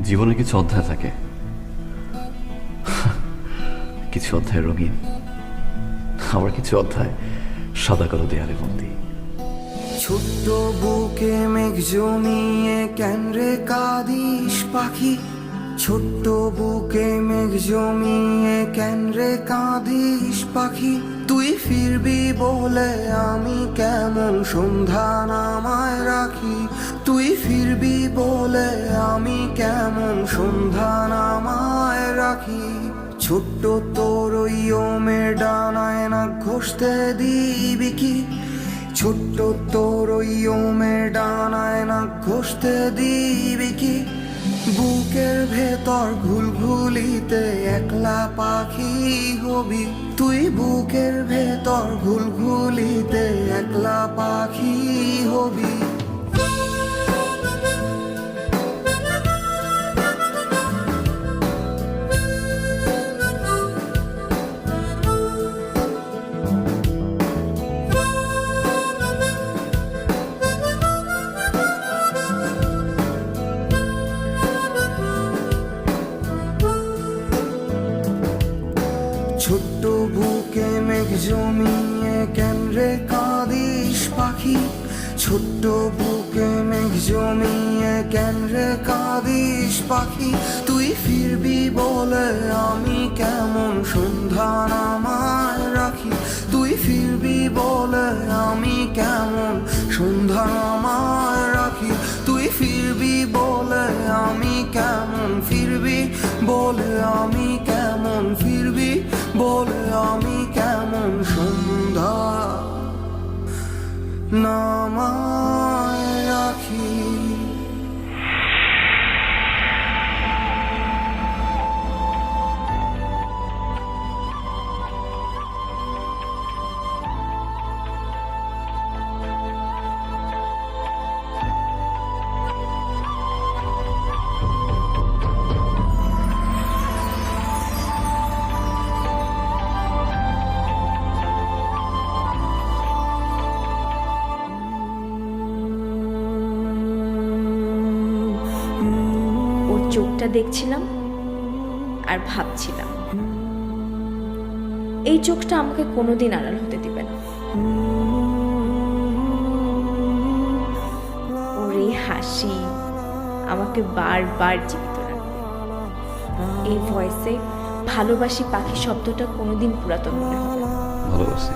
জীবনে কিছু অধ্যায় থাকে, কিছু অধ্যায় রঙিন, আবার কিছু অধ্যায় সাদা কালো দেয়ালে বন্দি। ছোট্ট বুকে মেঘ জমিয়ে কেন রে কাঁদিস পাখি, ছোট্ট বুকে মেঘ জমিয়ে কেন রে কাঁদিস পাখি, তুই ফিরবি বলে আমি কেমন সন্ধ্যা নামায় রাখি, তুই ফিরবি বলে আমি কেমন সন্ধ্যা নামায় রাখি। ছোট্ট তোর ওই ওমের ডানায় না ঘষতে দিবি কি, ছোট্ট তোর ওই ওমের ডানায় না ঘষতে দিবি কি, বুকের ভেতর ঘুলঘুলিতে একলা পাখি হবি, তুই বুকের ভেতর ঘুলঘুলিতে একলা পাখি হবি। ছোট্ট বুকে মেঘ জমিয়ে কেন রে কাঁদিস পাখি, ছোট্ট বুকে মেঘ জমিয়ে কেন রে কাঁদিস পাখি, তুই ফিরবি বলে আমি কেমন সন্ধ্যা নামায় রাখি, তুই ফিরবি বলে আমি কেমন সন্ধ্যা নামায় রাখি, তুই ফিরবি বলে আমি কেমন ফিরবি বলে আমি কেমন ফিরবি বলে আমি কেমন সন্ধ্যা নামায় রাখি। ওর চোখটা দেখছিলাম আর ভাবছিলাম, এই চোখটা আমাকে কোনোদিন আড়াল হতে দিবে না। ওর এই হাসি আমাকে বারবার জীবিত রাখবে। এই ভয়েসে ভালোবাসি পাখি শব্দটা কোনোদিন পুরাতন মনে হবে না। ভালোবাসি।